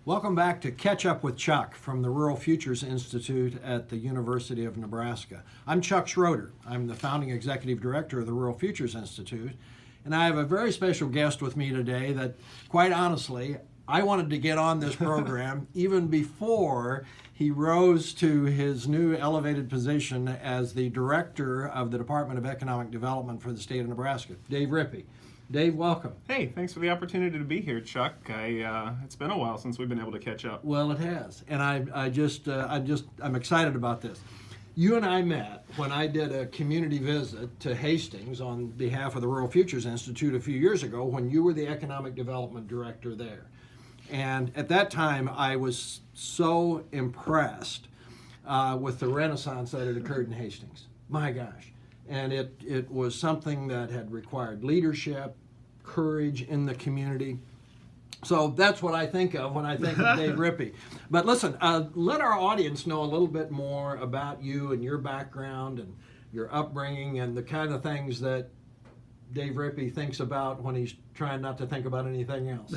Welcome back to Catch Up with Chuck from the Rural Futures Institute at the University of Nebraska. I'm Chuck Schroeder. I'm the founding executive director of the Rural Futures Institute, and I have a very special guest with me today that, quite honestly, I wanted to get on this program even before he rose to his new elevated position as the director of the Department of Economic Development for the state of Nebraska, Dave Rippe. Dave, welcome. Hey, thanks for the opportunity to be here, Chuck. It's been a while since we've been able to catch up. Well, it has, and I'm excited about this. You and I met when I did a community visit to Hastings on behalf of the Rural Futures Institute a few years ago when you were the economic development director there. And at that time, I was so impressed with the renaissance that had occurred in Hastings. My gosh. And it was something that had required leadership, courage in the community. So that's what I think of when I think of Dave Rippe. But listen, let our audience know a little bit more about you and your background and your upbringing and the kind of things that Dave Rippe thinks about when he's trying not to think about anything else.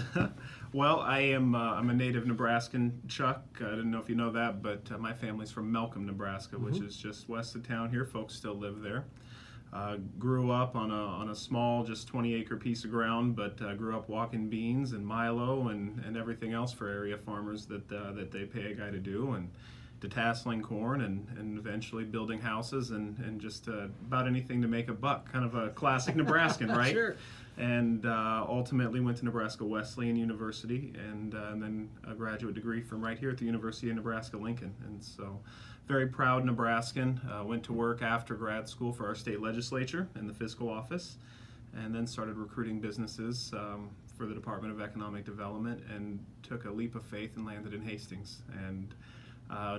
Well, I'm a native Nebraskan, Chuck. I didn't know if you know that, but my family's from Malcolm, Nebraska, which is just west of town here. Folks still live there. Grew up on a small, just 20-acre piece of ground, but grew up walking beans and Milo and everything else for area farmers that they pay a guy to do, and detasseling corn and eventually building houses and just about anything to make a buck. Kind of a classic Nebraskan, right? Sure. And ultimately went to Nebraska Wesleyan University and then a graduate degree from right here at the University of Nebraska-Lincoln. And so very proud Nebraskan. Went to work after grad school for our state legislature in the fiscal office, and then started recruiting businesses for the Department of Economic Development, and took a leap of faith and landed in Hastings. And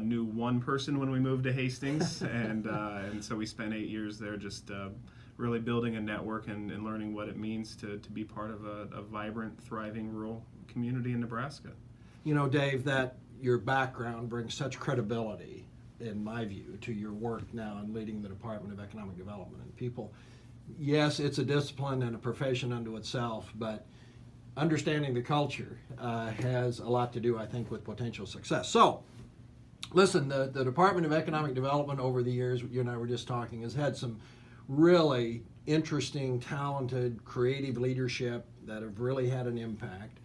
knew one person when we moved to Hastings, and so we spent 8 years there just really building a network and learning what it means to be part of a vibrant, thriving rural community in Nebraska. You know, Dave, that your background brings such credibility, in my view, to your work now in leading the Department of Economic Development. And people, yes, it's a discipline and a profession unto itself, but understanding the culture has a lot to do, I think, with potential success. So, listen, the Department of Economic Development over the years, you and I were just talking, has had some really interesting, talented, creative leadership that have really had an impact.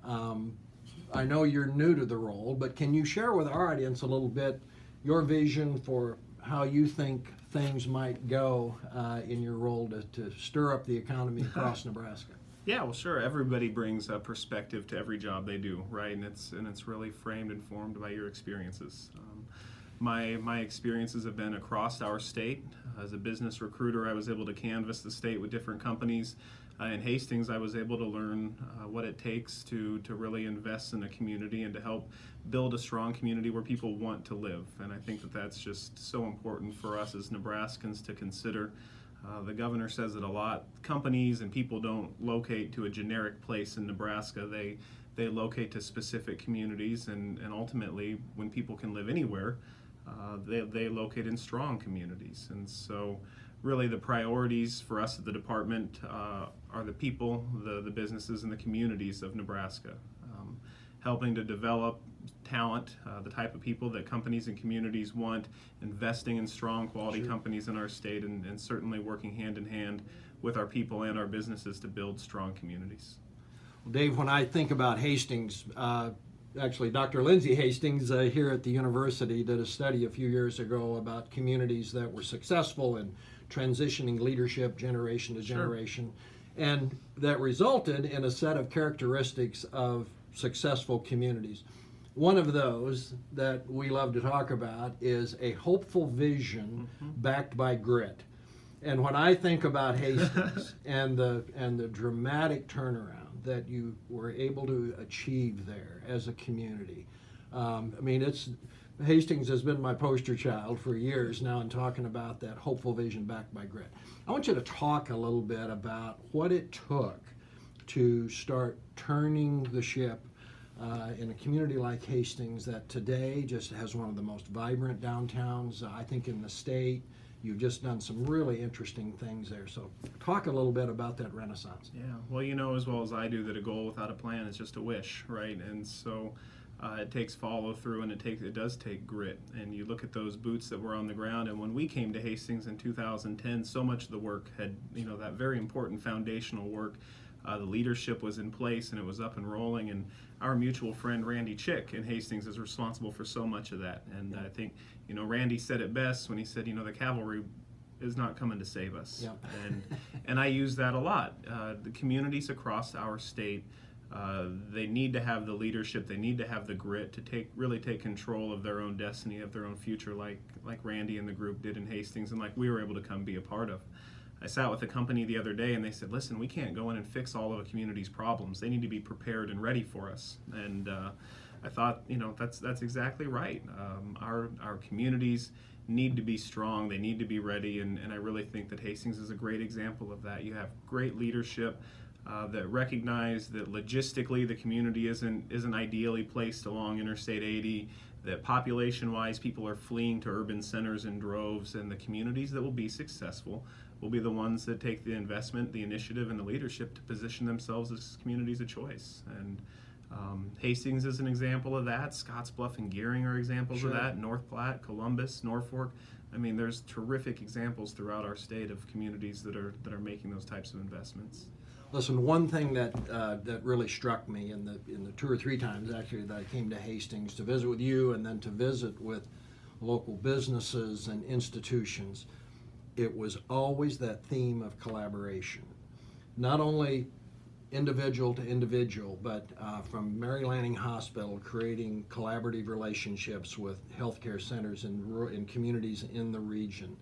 I know you're new to the role, but can you share with our audience a little bit your vision for how you think things might go in your role to stir up the economy across Nebraska? Yeah, well, sure. Everybody brings a perspective to every job they do, right? And it's really framed and formed by your experiences. My experiences have been across our state. As a business recruiter, I was able to canvass the state with different companies. In Hastings, I was able to learn what it takes to really invest in a community and to help build a strong community where people want to live. And I think that that's just so important for us as Nebraskans to consider. The governor says it a lot. Companies and people don't locate to a generic place in Nebraska. They locate to specific communities, and ultimately, when people can live anywhere, they locate in strong communities. And so really the priorities for us at the department are the people, the businesses, and the communities of Nebraska. Helping to develop talent, the type of people that companies and communities want, investing in strong quality companies in our state, and certainly working hand in hand with our people and our businesses to build strong communities. Well, Dave, when I think about Hastings, actually Dr. Lindsay Hastings here at the university did a study a few years ago about communities that were successful in transitioning leadership generation to generation, and that resulted in a set of characteristics of successful communities. One of those that we love to talk about is a hopeful vision backed by grit. And when I think about Hastings and the dramatic turnaround that you were able to achieve there as a community, I mean, Hastings has been my poster child for years now in talking about that hopeful vision backed by grit. I want you to talk a little bit about what it took to start turning the ship in a community like Hastings that today just has one of the most vibrant downtowns, I think, in the state. You've just done some really interesting things there. So talk a little bit about that renaissance. Yeah, well, you know as well as I do that a goal without a plan is just a wish, right? And so It takes follow through, and it does take grit. And you look at those boots that were on the ground. And when we came to Hastings in 2010, so much of the work had, that very important foundational work. The leadership was in place and it was up and rolling. And our mutual friend Randy Chick in Hastings is responsible for so much of that. And I think, Randy said it best when he said, the cavalry is not coming to save us. Yep. And I use that a lot. The communities across our state, they need to have the leadership, they need to have the grit to really take control of their own destiny, of their own future, like Randy and the group did in Hastings, and like we were able to come be a part of. I sat with a company the other day and they said, listen, we can't go in and fix all of a community's problems. They need to be prepared and ready for us. And I thought, that's exactly right. Our communities need to be strong, they need to be ready, and I really think that Hastings is a great example of that. You have great leadership that recognize that logistically the community isn't ideally placed along Interstate 80, that population-wise people are fleeing to urban centers in droves, and the communities that will be successful will be the ones that take the investment, the initiative, and the leadership to position themselves as communities of choice. And Hastings is an example of that. Scottsbluff and Gearing are examples Sure. of that. North Platte, Columbus, Norfolk. I mean, there's terrific examples throughout our state of communities that are making those types of investments. Listen, one thing that really struck me in the 2 or 3 times actually that I came to Hastings to visit with you and then to visit with local businesses and institutions, it was always that theme of collaboration. Not only individual to individual, but from Mary Lanning Hospital, creating collaborative relationships with healthcare centers in communities in the region.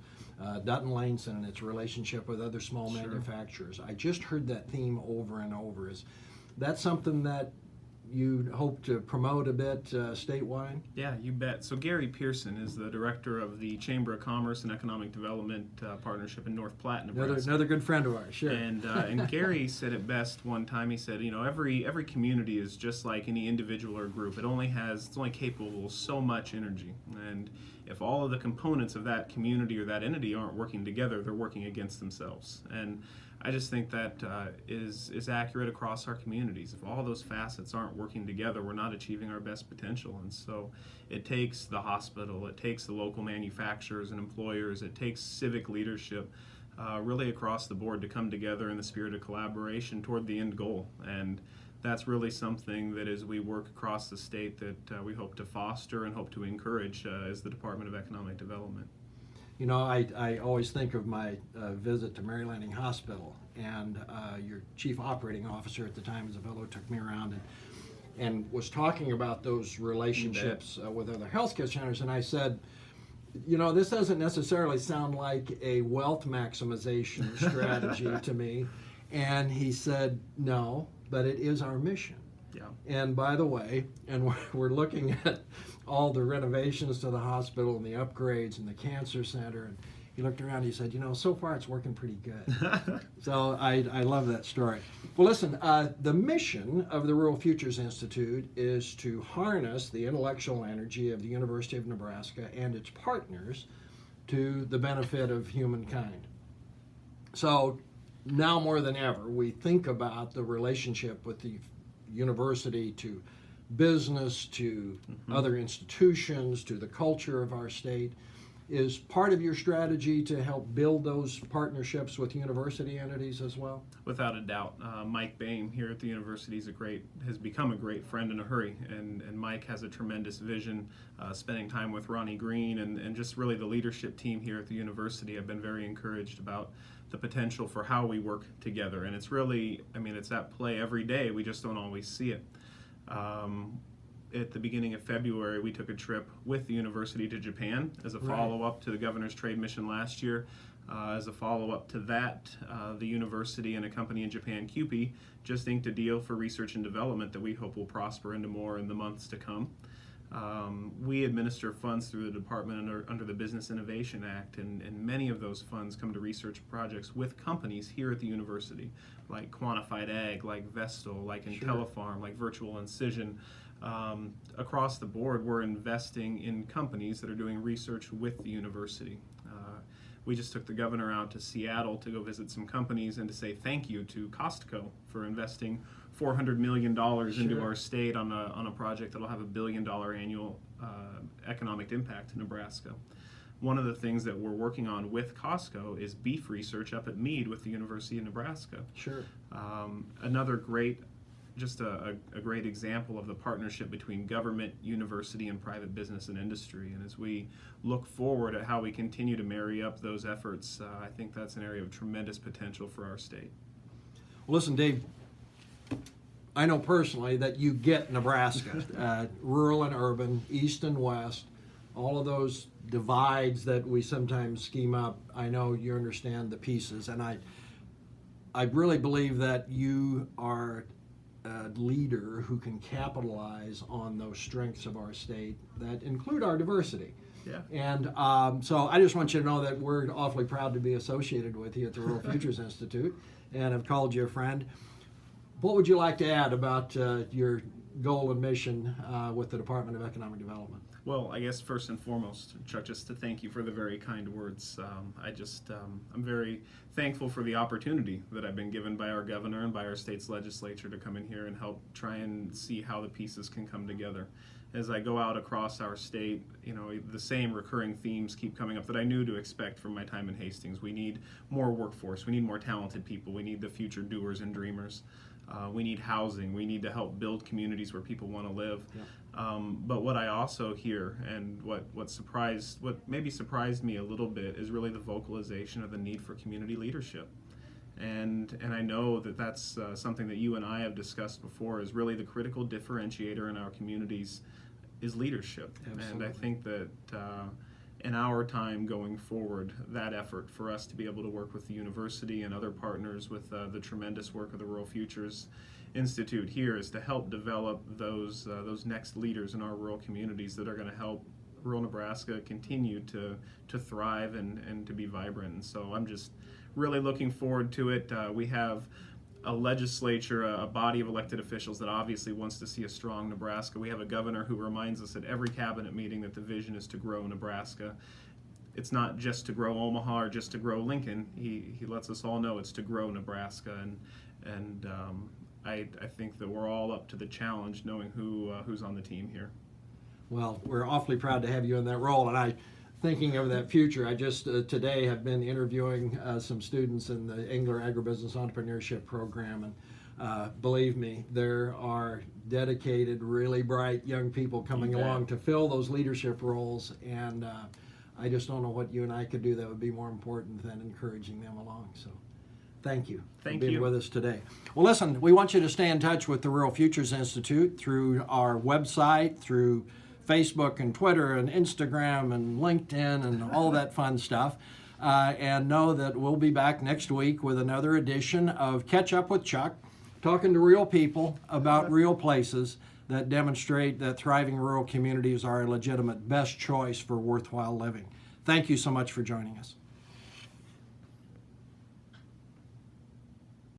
Dutton Laneson and its relationship with other small Sure. manufacturers. I just heard that theme over and over. Is that something that you hope to promote a bit statewide? Yeah, you bet. So Gary Pearson is the director of the Chamber of Commerce and Economic Development Partnership in North Platte, Nebraska. Another good friend of ours, sure. And Gary said it best one time. He said, every community is just like any individual or group. It's only capable of so much energy. And if all of the components of that community or that entity aren't working together, they're working against themselves. And I just think that is accurate across our communities. If all those facets aren't working together, we're not achieving our best potential. And so it takes the hospital, it takes the local manufacturers and employers, it takes civic leadership really across the board to come together in the spirit of collaboration toward the end goal. And that's really something that as we work across the state that we hope to foster and hope to encourage as the Department of Economic Development. I always think of my visit to Mary Lanning Hospital, and your chief operating officer at the time was a fellow who took me around and was talking about those relationships with other healthcare centers, and I said, this doesn't necessarily sound like a wealth maximization strategy to me. And he said, no, but it is our mission. Yeah. And by the way, and we're looking at all the renovations to the hospital and the upgrades and the cancer center. And he looked around and he said, so far it's working pretty good. So I love that story. Well, listen, the mission of the Rural Futures Institute is to harness the intellectual energy of the University of Nebraska and its partners to the benefit of humankind. So now more than ever, we think about the relationship with the university to business, to other institutions, to the culture of our state. Is part of your strategy to help build those partnerships with university entities as well? Without a doubt. Mike Boehm here at the university has become a great friend in a hurry, and Mike has a tremendous vision, spending time with Ronnie Green and just really the leadership team here at the university. I've been very encouraged about the potential for how we work together, and it's really, it's at play every day, we just don't always see it. At the beginning of February, we took a trip with the university to Japan as a follow-up to the governor's trade mission last year. As a follow-up to that, the university and a company in Japan, CUPE, just inked a deal for research and development that we hope will prosper into more in the months to come. We administer funds through the department under the Business Innovation Act, and many of those funds come to research projects with companies here at the university, like Quantified Ag, like Vestal, like IntelliFarm, like Virtual Incision. Across the board, we're investing in companies that are doing research with the university. We just took the governor out to Seattle to go visit some companies and to say thank you to Costco for investing $400 million into our state on a project that'll have $1 billion annual economic impact to Nebraska. One of the things that we're working on with Costco is beef research up at Meade with the University of Nebraska. Sure. Another great, just a great example of the partnership between government, university, and private business and industry. And as we look forward at how we continue to marry up those efforts, I think that's an area of tremendous potential for our state. Well, listen, Dave, I know personally that you get Nebraska, rural and urban, east and west, all of those divides that we sometimes scheme up. I know you understand the pieces, and I really believe that you are a leader who can capitalize on those strengths of our state that include our diversity. Yeah. And so I just want you to know that we're awfully proud to be associated with you at the Rural Futures Institute, and have called you a friend. What would you like to add about your goal and mission with the Department of Economic Development? Well, I guess first and foremost, Chuck, just to thank you for the very kind words. I'm very thankful for the opportunity that I've been given by our governor and by our state's legislature to come in here and help try and see how the pieces can come together. As I go out across our state, the same recurring themes keep coming up that I knew to expect from my time in Hastings. We need more workforce. We need more talented people. We need the future doers and dreamers. We need housing. We need to help build communities where people want to live. Yeah. But what I also hear, and what maybe surprised me a little bit, is really the vocalization of the need for community leadership. And I know that that's something that you and I have discussed before, is really the critical differentiator in our communities is leadership. Absolutely. And I think that in our time going forward, that effort for us to be able to work with the university and other partners with the tremendous work of the Rural Futures Institute here is to help develop those next leaders in our rural communities that are going to help rural Nebraska continue to thrive and to be vibrant. And so I'm just really looking forward to it. We have a legislature, a body of elected officials that obviously wants to see a strong Nebraska. We have a governor who reminds us at every cabinet meeting that the vision is to grow Nebraska. It's not just to grow Omaha or just to grow Lincoln. He lets us all know it's to grow Nebraska, and I think that we're all up to the challenge, knowing who's on the team here. Well, we're awfully proud to have you in that role, and thinking of that future, I just today have been interviewing some students in the Engler Agribusiness Entrepreneurship Program, and believe me, there are dedicated, really bright young people coming along to fill those leadership roles, and I just don't know what you and I could do that would be more important than encouraging them along. So thank you for being with us today. Well, listen, we want you to stay in touch with the Rural Futures Institute through our website, through Facebook and Twitter and Instagram and LinkedIn and all that fun stuff. And know that we'll be back next week with another edition of Catch Up with Chuck, talking to real people about real places that demonstrate that thriving rural communities are a legitimate best choice for worthwhile living. Thank you so much for joining us.